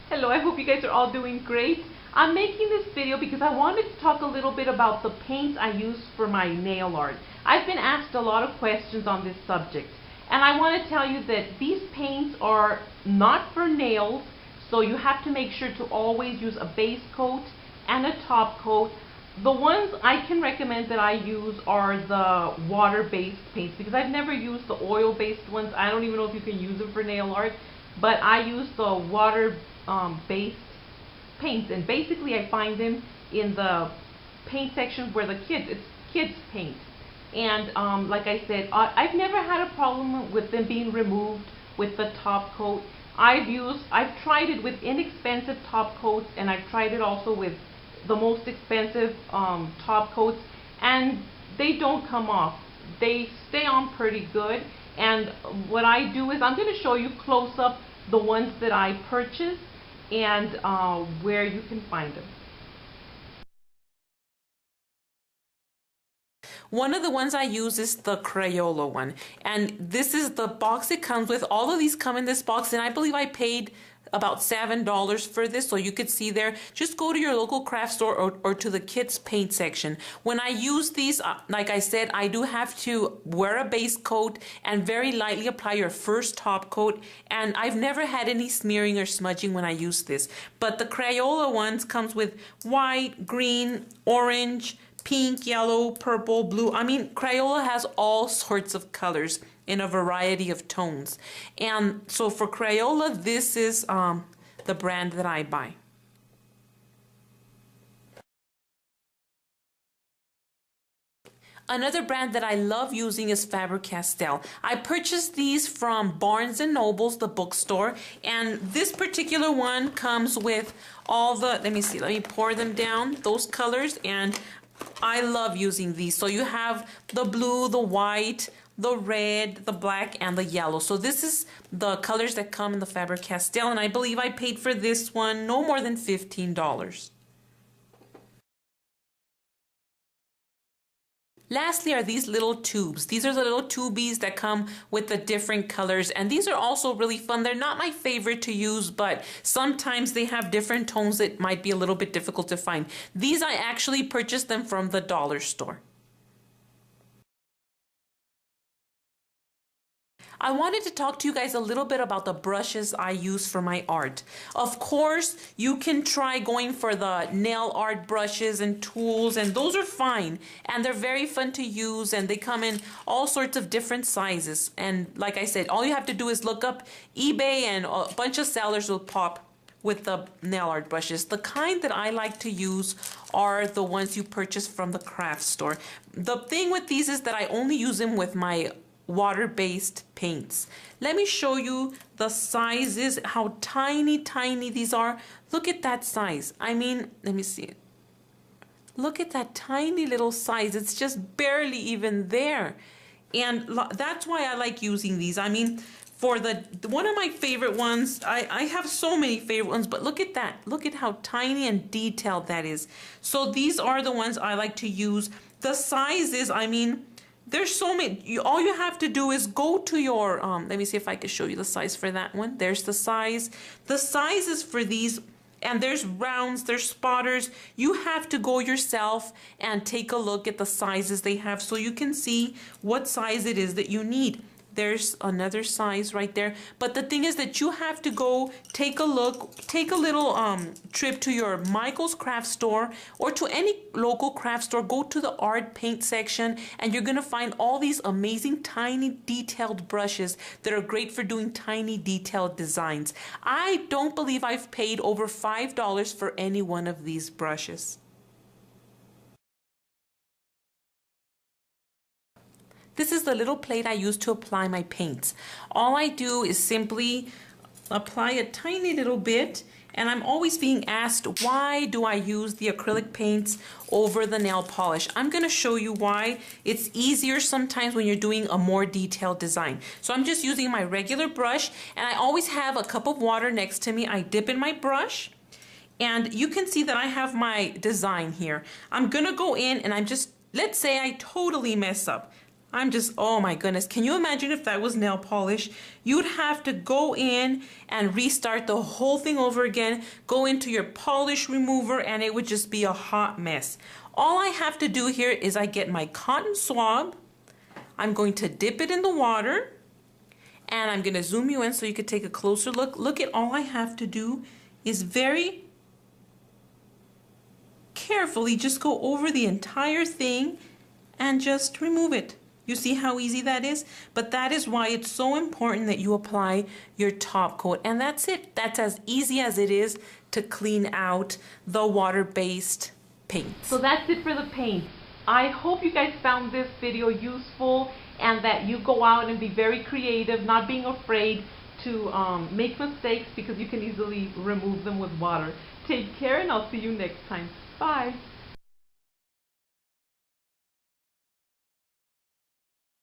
Hello, I hope you guys are all doing great. I'm making this video because I wanted to talk a little bit about the paints I use for my nail art. I've been asked a lot of questions on this subject, and I want to tell you that these paints are not for nails, so you have to make sure to always use a base coat and a top coat. The ones I can recommend that I use are the water-based paints because I've never used the oil-based ones. I don't even know if you can use them for nail art, but I use the water-based paints, and basically I find them in the paint section where it's kids paint. And like I said, I've never had a problem with them being removed with the top coat. I've tried it with inexpensive top coats, and I've tried it also with the most expensive top coats, and they don't come off. They stay on pretty good. And what I do is I'm going to show you close up the ones that I purchased and where you can find them. One of the ones I use is the Crayola one, and this is the box it comes with. All of these come in this box, and I believe I paid about $7 for this, so you could see there. Just go to your local craft store or to the kids paint section. When I use these, like I said, I do have to wear a base coat and very lightly apply your first top coat, and I've never had any smearing or smudging when I use this. But the Crayola ones comes with white, green, orange, pink, yellow, purple, blue. I mean, Crayola has all sorts of colors in a variety of tones. And so for Crayola, this is the brand that I buy. Another brand that I love using is Faber-Castell. I purchased these from Barnes & Noble's, the bookstore, and this particular one comes with all the, let me pour them down, those colors, and I love using these. So you have the blue, the white, the red, the black, and the yellow. So this is the colors that come in the Faber-Castell, and I believe I paid for this one no more than $15. Lastly are these little tubes. These are the little tubies that come with the different colors, and these are also really fun. They're not my favorite to use, but sometimes they have different tones that might be a little bit difficult to find. These I actually purchased them from the dollar store. I wanted to talk to you guys a little bit about the brushes I use for my art. Of course, you can try going for the nail art brushes and tools, and those are fine, and they're very fun to use, and they come in all sorts of different sizes. And like I said, all you have to do is look up eBay, and a bunch of sellers will pop with the nail art brushes. The kind that I like to use are the ones you purchase from the craft store. The thing with these is that I only use them with my water-based paints. Let me show you the sizes, how tiny these are. Look at that size. I mean, let me see. Look at that tiny little size. It's just barely even there. And that's why I like using these. I mean, for one of my favorite ones, I have so many favorite ones, but look at that. Look at how tiny and detailed that is. So these are the ones I like to use. The sizes, I mean, there's so many. All you have to do is go to your, let me see if I can show you the size for that one. There's the size. The sizes for these, and there's rounds, there's spotters. You have to go yourself and take a look at the sizes they have so you can see what size it is that you need. There's another size right there. But the thing is that you have to go take a look, take a little trip to your Michael's craft store or to any local craft store. Go to the art paint section, and you're gonna find all these amazing tiny detailed brushes that are great for doing tiny detailed designs. I don't believe I've paid over $5 for any one of these brushes. This is the little plate I use to apply my paints. All I do is simply apply a tiny little bit, and I'm always being asked, why do I use the acrylic paints over the nail polish? I'm gonna show you why. It's easier sometimes when you're doing a more detailed design. So I'm just using my regular brush, and I always have a cup of water next to me. I dip in my brush, and you can see that I have my design here. I'm gonna go in, and let's say I totally mess up. Oh my goodness. Can you imagine if that was nail polish? You'd have to go in and restart the whole thing over again, go into your polish remover, and it would just be a hot mess. All I have to do here is I get my cotton swab. I'm going to dip it in the water, and I'm going to zoom you in so you could take a closer look. Look at all I have to do is very carefully just go over the entire thing and just remove it. You see how easy that is? But that is why it's so important that you apply your top coat. And that's it. That's as easy as it is to clean out the water-based paint. So that's it for the paint. I hope you guys found this video useful and that you go out and be very creative, not being afraid to make mistakes because you can easily remove them with water. Take care and I'll see you next time. Bye.